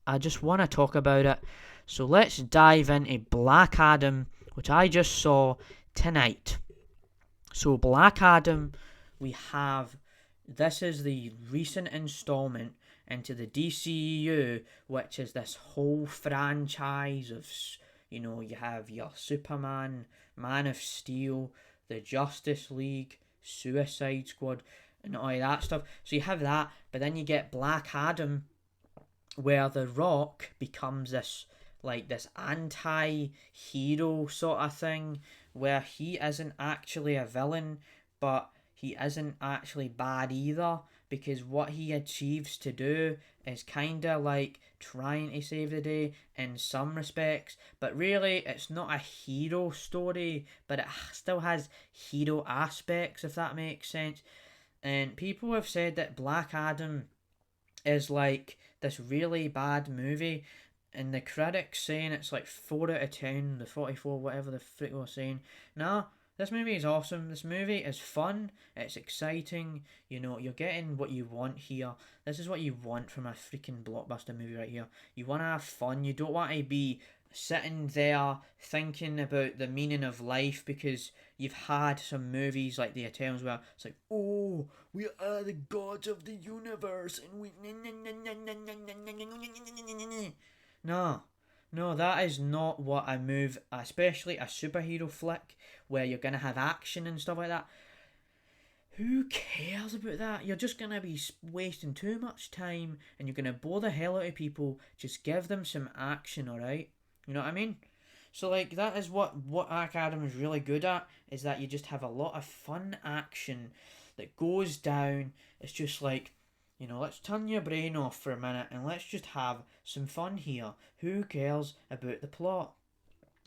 I just want to talk about it. So let's dive into Black Adam, which I just saw tonight. So Black Adam, we have this is the recent installment into the DCEU, which is this whole franchise of, you have your Superman, Man of Steel, the Justice League, Suicide Squad, and all that stuff. So you have that, but then you get Black Adam, where The Rock becomes this anti-hero sort of thing, where he isn't actually a villain, but he isn't actually bad either, because what he achieves to do is kind of like trying to save the day in some respects, but really it's not a hero story, but it still has hero aspects, if that makes sense. And people have said that Black Adam is like this really bad movie, and the critics saying it's like 4 out of 10, the 44, whatever the frick was saying. Nah, this movie is awesome. This movie is fun. It's exciting. You're getting what you want here. This is what you want from a freaking blockbuster movie right here. You want to have fun. You don't want to be sitting there thinking about the meaning of life, because you've had some movies like The Eternals where it's like, oh, we are the gods of the universe and we no, no, that is not what I move, especially a superhero flick where you're gonna have action and stuff like that. Who cares about that? You're just gonna be wasting too much time and you're gonna bore the hell out of people. Just give them some action, alright? You know what I mean? So like that is what Black Adam is really good at, is that you just have a lot of fun action that goes down. It's just like, let's turn your brain off for a minute and let's just have some fun here. Who cares about the plot?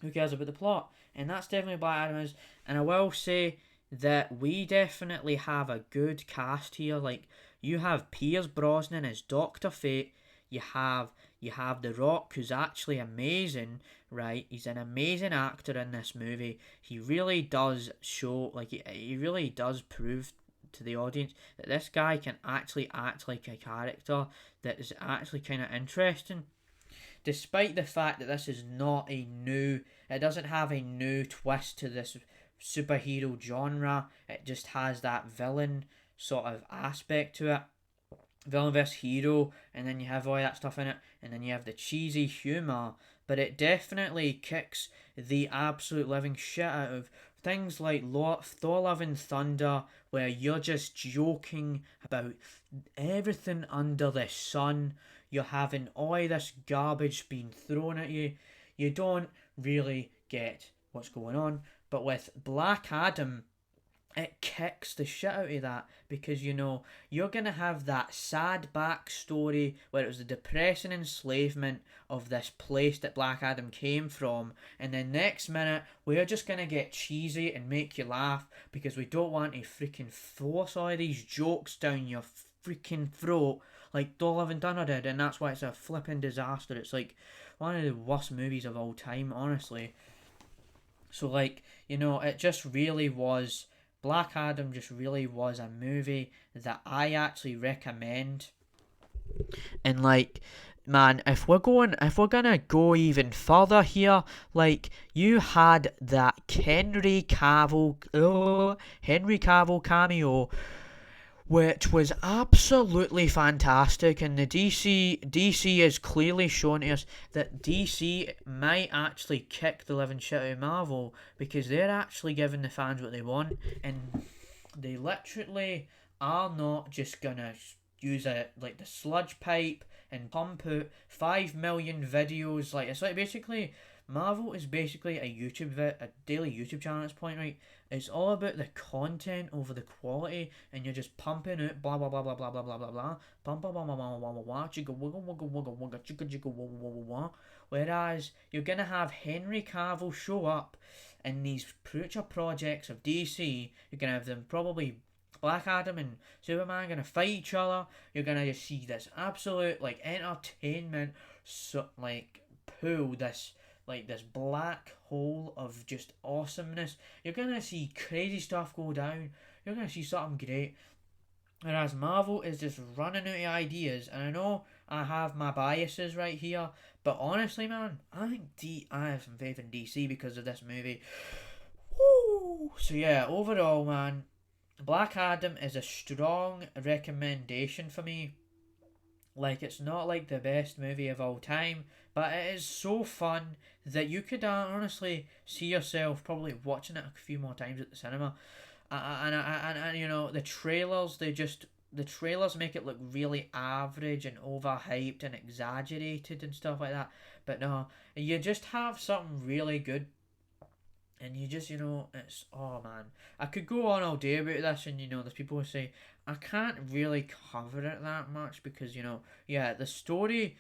Who cares about the plot? And that's definitely Black Adam is. And I will say that we definitely have a good cast here. Like, you have Pierce Brosnan as Doctor Fate. You have The Rock, who's actually amazing, right? He's an amazing actor in this movie. He really does show, like, he really does prove to the audience that this guy can actually act like a character that is actually kind of interesting, despite the fact that this is not it doesn't have a new twist to this superhero genre. It just has that villain sort of aspect to it, villain versus hero, and then you have all that stuff in it, and then you have the cheesy humour, but it definitely kicks the absolute living shit out of things like Thor Love and Thunder, where you're just joking about everything under the sun. You're having all this garbage being thrown at you. You don't really get what's going on. But with Black Adam, it kicks the shit out of that, because you're gonna have that sad backstory where it was the depressing enslavement of this place that Black Adam came from, and then next minute we're just gonna get cheesy and make you laugh because we don't want to freaking force all of these jokes down your freaking throat like Thor Love and Thunder did, and that's why it's a flipping disaster. It's like one of the worst movies of all time, honestly. So like, it just really was, Black Adam just really was a movie that I actually recommend. And like, man, if we're gonna go even further here, like, you had that Henry Cavill cameo, which was absolutely fantastic. And the DC is clearly showing us that DC might actually kick the living shit out of Marvel, because they're actually giving the fans what they want, and they literally are not just gonna use the sludge pipe and pump out 5 million videos. Like, it's like basically Marvel is basically a daily YouTube channel at this point, right? It's all about the content over the quality, and you're just pumping out blah blah blah blah blah blah blah blah blah, blah blah blah blah blah blah blah blah, chicka wugga wugga wugga wugga chicka chicka wugga wugga wugga. Whereas you're gonna have Henry Cavill show up in these future projects of DC. You're gonna have them probably Black Adam and Superman gonna fight each other. You're gonna just see this absolute like entertainment, pool, this black hole of just awesomeness. You're gonna see crazy stuff go down. You're gonna see something great. Whereas Marvel is just running out of ideas, and I know I have my biases right here, but honestly, man, I have some faith in DC because of this movie. Woo! So yeah, overall, man, Black Adam is a strong recommendation for me. Like, it's not like the best movie of all time, but it is so fun that you could honestly see yourself probably watching it a few more times at the cinema. And you know, the trailers make it look really average and overhyped and exaggerated and stuff like that. But no, you just have something really good, and you just, you know, it's, oh man, I could go on all day about this, and you know, there's people who say I can't really cover it that much because, you know, yeah, the story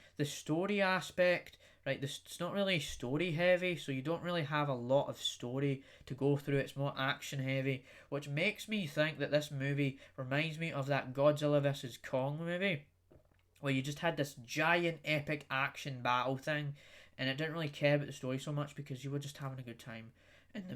aspect, right, this, it's not really story heavy, so you don't really have a lot of story to go through. It's more action heavy, which makes me think that this movie reminds me of that Godzilla vs Kong movie, where you just had this giant epic action battle thing, and it didn't really care about the story so much because you were just having a good time in the